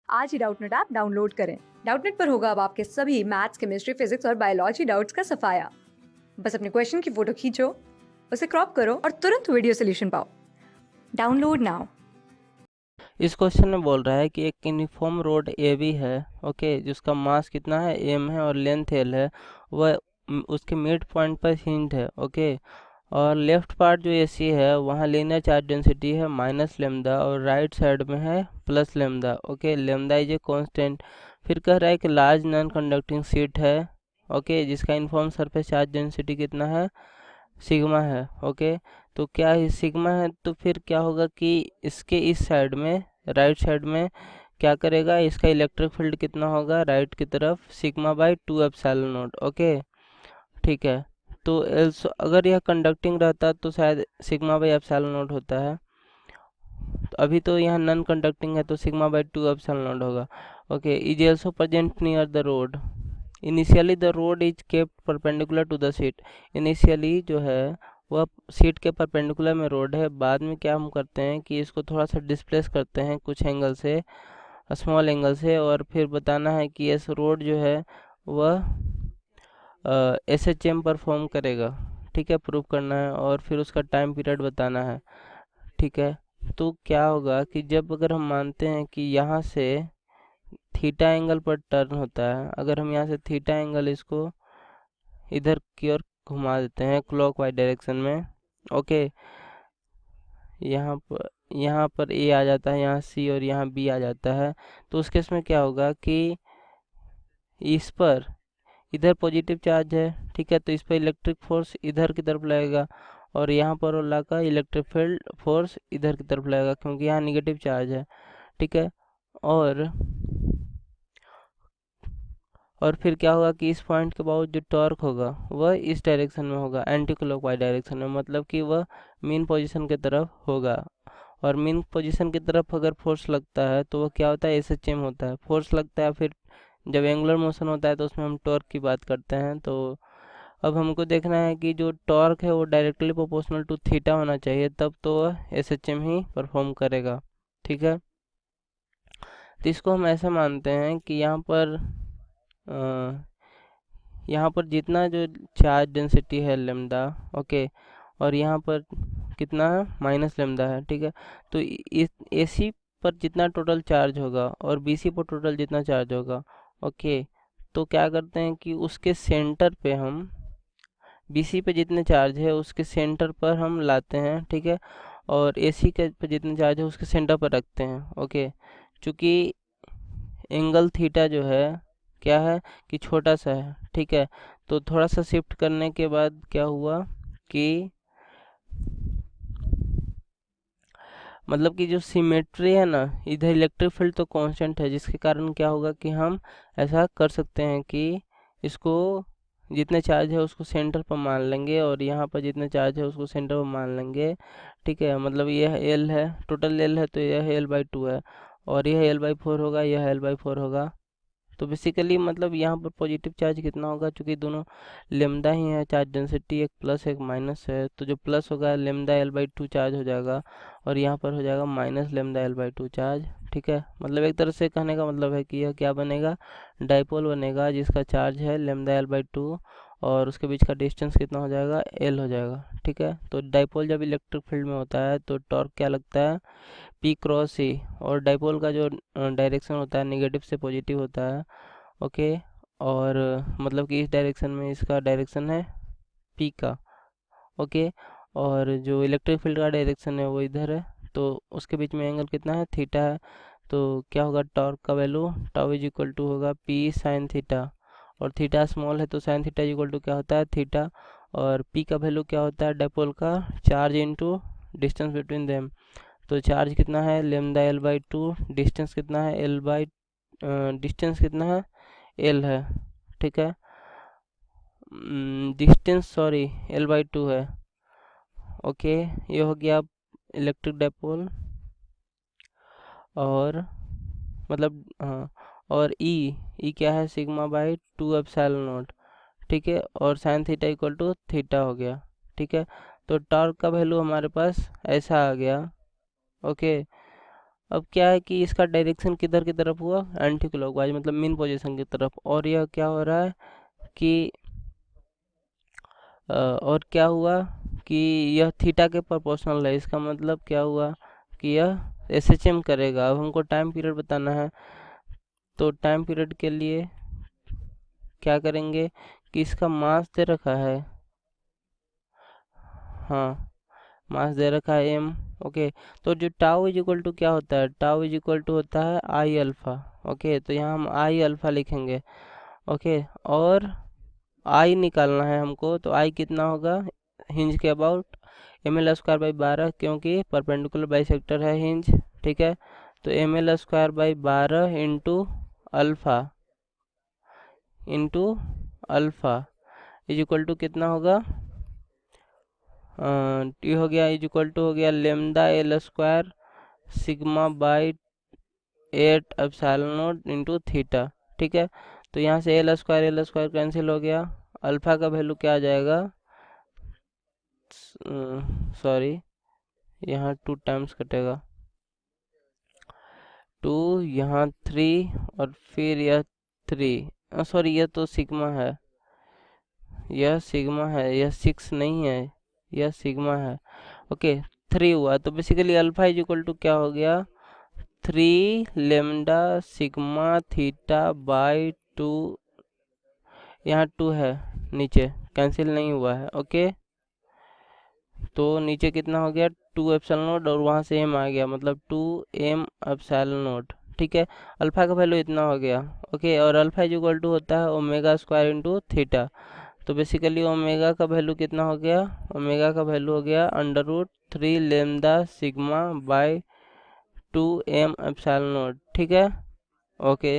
आज ही Doubtnut app download करें। Doubtnut पर होगा अब आपके सभी मैथ्स, केमिस्ट्री, फिजिक्स और बायोलॉजी डाउट्स का सफाया। बस अपने क्वेश्चन की फोटो खींचो, उसे क्रॉप करो और तुरंत वीडियो सोल्यूशन पाओ। Download now. इस क्वेश्चन में बोल रहा है कि एक यूनिफॉर्म रोड ए बी है, ओके, जिसका मास कितना है एम है और लेंथ एल है, वह उसके मिड पॉइंट पर हिंट है, ओके। और लेफ्ट पार्ट जो ए सी है वहाँ लीनियर चार्ज डेंसिटी है माइनस लेमदा और राइट साइड में है plus lambda, okay. Lambda is a constant. फिर कह रहा है कि लार्ज नॉन कंडक्टिंग शीट है, ओके, जिसका यूनिफॉर्म सरफेस चार्ज डेंसिटी कितना है, सिग्मा है, ओके। तो क्या है सिग्मा है, तो फिर क्या होगा कि इसके इस साइड में, राइट साइड में क्या करेगा, इसका इलेक्ट्रिक फील्ड कितना होगा राइट की तरफ, sigma by 2 epsilon not, okay, ठीक है। तो एल्सो अगर यह कंडक्टिंग रहता तो शायद सिग्मा बाई एप्सिलॉन नॉट होता है, तो अभी तो यहाँ नॉन कंडक्टिंग है तो सिग्मा बाई 2 एप्सिलॉन नॉट होगा, okay. Is also present near the rod. Initially the rod is kept perpendicular to the sheet. Initially जो है वह सीट के परपेंडिकुलर में रोड है, बाद में क्या हम करते हैं कि इसको थोड़ा सा डिस्प्लेस करते हैं कुछ एंगल से, स्मॉल एंगल से, और फिर बताना है कि इस रोड जो है वह एस एच एम परफॉर्म करेगा, ठीक है, प्रूव करना है, और फिर उसका टाइम पीरियड बताना है, ठीक है। तो क्या होगा कि जब अगर हम मानते हैं कि यहाँ से थीटा एंगल पर टर्न होता है, अगर हम यहाँ से थीटा एंगल इसको इधर की ओर घुमा देते हैं क्लॉकवाइज डायरेक्शन में, ओके, यहाँ पर ए आ जाता है, यहाँ सी और यहाँ बी आ जाता है, तो उस केस में क्या होगा कि इस पर इधर पॉजिटिव चार्ज है, ठीक है, तो इस पर इलेक्ट्रिक फोर्स इधर की तरफ लगेगा, और यहाँ पर वाला का इलेक्ट्रिक फील्ड फोर्स इधर की तरफ लगेगा क्योंकि यहाँ निगेटिव चार्ज है, ठीक है। और फिर क्या होगा कि इस पॉइंट के बाद जो टॉर्क होगा वह इस डायरेक्शन में होगा, एंटी क्लॉकवाइज डायरेक्शन में, मतलब कि वह मीन पोजीशन की तरफ होगा। और मीन पोजीशन की तरफ अगर फोर्स लगता है तो वह क्या होता है, एस एच एम होता है, फोर्स लगता है। फिर जब एंगुलर मोशन होता है तो उसमें हम टॉर्क की बात करते हैं। तो अब हमको देखना है कि जो टॉर्क है वो डायरेक्टली प्रोपोर्शनल टू थीटा होना चाहिए, तब तो वह एस एच एम ही परफॉर्म करेगा, ठीक है। तो इसको हम ऐसा मानते हैं कि यहाँ पर जितना जो चार्ज डेंसिटी है लेमदा, ओके, और यहाँ पर कितना है माइनस लेमदा है, ठीक है। तो इस एसी पर जितना टोटल चार्ज होगा और बीसी पर टोटल जितना चार्ज होगा, ओके, तो क्या करते हैं कि उसके सेंटर पे हम बीसी पे जितने चार्ज है उसके सेंटर पर हम लाते हैं, ठीक है, और एसी के पे जितने चार्ज है उसके सेंटर पर रखते हैं, ओके। चूँकि एंगल थीटा जो है क्या है कि छोटा सा है, ठीक है, तो थोड़ा सा शिफ्ट करने के बाद क्या हुआ कि मतलब कि जो सिमेट्री है ना, इधर इलेक्ट्रिक फील्ड तो कांस्टेंट है, जिसके कारण क्या होगा कि हम ऐसा कर सकते हैं कि इसको जितने चार्ज है उसको सेंटर पर मान लेंगे और यहाँ पर जितने चार्ज है उसको सेंटर पर मान लेंगे, ठीक है। मतलब यह एल है, टोटल एल है, तो यह एल बाई 2 है, और यह एल बाई 4 होगा, यह एल बाई 4 होगा। तो बेसिकली मतलब यहाँ पर पॉजिटिव चार्ज कितना होगा, क्योंकि दोनों लेमदा ही है, चार्ज डेंसिटी एक प्लस एक माइनस है, तो जो प्लस होगा लेमदा एल बाई 2 चार्ज हो जाएगा, और यहाँ पर हो जाएगा minus lambda L by 2 charge, ठीक है। मतलब एक तरह से कहने का मतलब है कि यह क्या बनेगा, डाइपोल बनेगा जिसका चार्ज है लेमदा एल बाई 2 और उसके बीच का डिस्टेंस कितना हो जाएगा, एल हो जाएगा, ठीक है। तो डाइपोल जब इलेक्ट्रिक फील्ड में होता है तो टॉर्क क्या लगता है, पी क्रॉस ई, और डाइपोल का जो डायरेक्शन होता है नेगेटिव से पॉजिटिव होता है, ओके। और मतलब कि इस डायरेक्शन में इसका डायरेक्शन है पी का, ओके, और जो इलेक्ट्रिक फील्ड का डायरेक्शन है वो इधर है, तो उसके बीच में एंगल कितना है, थीटा है। तो क्या होगा, टॉर्क का value tau is equal to होगा पी साइन थीटा, और थीटा स्मॉल है तो sine theta is equal to क्या होता है, थीटा, और पी का वैल्यू क्या होता है, डाइपोल का charge into distance between them. तो चार्ज कितना है लेमदा एल बाई 2, डिस्टेंस कितना है एल बाई, डिस्टेंस कितना है एल है, ठीक है, डिस्टेंस सॉरी एल बाई 2 है, ओके। ये हो गया इलेक्ट्रिक डाइपोल, और मतलब हाँ, और ई क्या है, सिग्मा बाई 2 एप्सिलॉन नॉट, ठीक है, और sine theta equal to theta हो गया, ठीक है। तो टॉर्क का वैल्यू हमारे पास ऐसा आ गया, ओके। अब क्या है कि इसका डायरेक्शन किधर की तरफ हुआ, एंटी क्लॉकवाइज, मतलब मीन पोजीशन की तरफ। और यह क्या हो रहा है कि और क्या हुआ कि यह थीटा के प्रोपोर्शनल है। इसका मतलब क्या हुआ कि यह एसएचएम करेगा। अब हमको टाइम पीरियड बताना है, तो टाइम पीरियड के लिए क्या करेंगे कि इसका मास दे रखा है, हाँ मास दे रखा है एम। ओके, तो जो टाउ इज इक्वल टू क्या होता है, टाउ इज इक्वल टू होता है आई अल्फा। ओके, तो यहाँ हम आई अल्फा लिखेंगे। ओके, और आई निकालना है हमको, तो आई कितना होगा हिंज के about m l square by 12, क्योंकि परपेंडिकुलर बाइसेक्टर है हिंज। ठीक है, तो m l square by 12 into alpha is equal to कितना होगा, टी हो गया इज इक्वल टू हो गया lambda L square sigma by 8 epsilon not into theta. ठीक है, तो यहाँ से एल स्क्वायर कैंसिल हो गया। अल्फ़ा का वैल्यू क्या आ जाएगा, सॉरी यहाँ 2 टाइम्स कटेगा, 2 यहाँ 3 और फिर यह 3, सॉरी यह तो सिग्मा है, यह सिग्मा है, यह 6 नहीं है, यह सिग्मा है। ओके, 3 हुआ, तो basically alpha is equal to क्या हो गया 3 लेमडा सिग्मा थीटा बाई 2, यहाँ 2 है नीचे कैंसिल नहीं हुआ है। ओके, तो नीचे कितना हो गया 2 एप्सिलॉन नोट और वहाँ से एम आ गया, मतलब 2 एम एप्सिलॉन नोट। ठीक है, अल्फा का वैल्यू इतना हो गया। ओके, और अल्फा इज इक्वल टू होता है ओमेगा स्क्वायर इंटू थीटा। तो बेसिकली ओमेगा का वैल्यू कितना हो गया, ओमेगा का वैल्यू हो गया under root 3 lambda sigma by 2 m epsilon naught. ठीक है, ओके,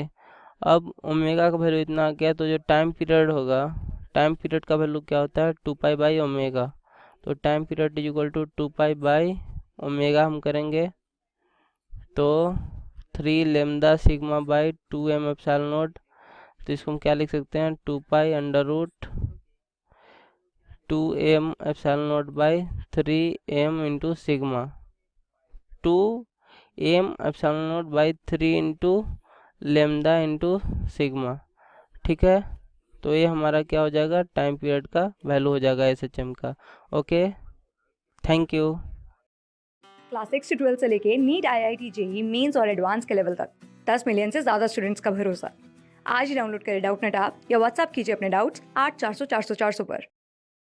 अब ओमेगा का वैल्यू इतना आ गया, तो जो टाइम पीरियड होगा, टाइम पीरियड का वैल्यू क्या होता है 2 पाई बाई ओमेगा। तो time period is equal to 2 pi by omega हम करेंगे, तो 3 lambda sigma by 2 m epsilon naught. तो इसको हम क्या लिख सकते हैं 2 pi under root 2 m epsilon naught by 3 m into sigma, 2 m epsilon naught by 3 into lambda into sigma. ठीक है, तो ये हमारा क्या हो जाएगा टाइम पीरियड का वैल्यू हो जाएगा एसएचएम का। Okay, thank you. क्लास 6 से 12 से लेके नीट IIT JEE मेंस और एडवांस के लेवल तक 10 मिलियन से ज़्यादा स्टूडेंट्स का भरोसा। आज ही डाउनलोड करें डाउटनेट ऐप या व्हाट्सएप कीजिए अपने डाउट्स 8400 400 400 पर।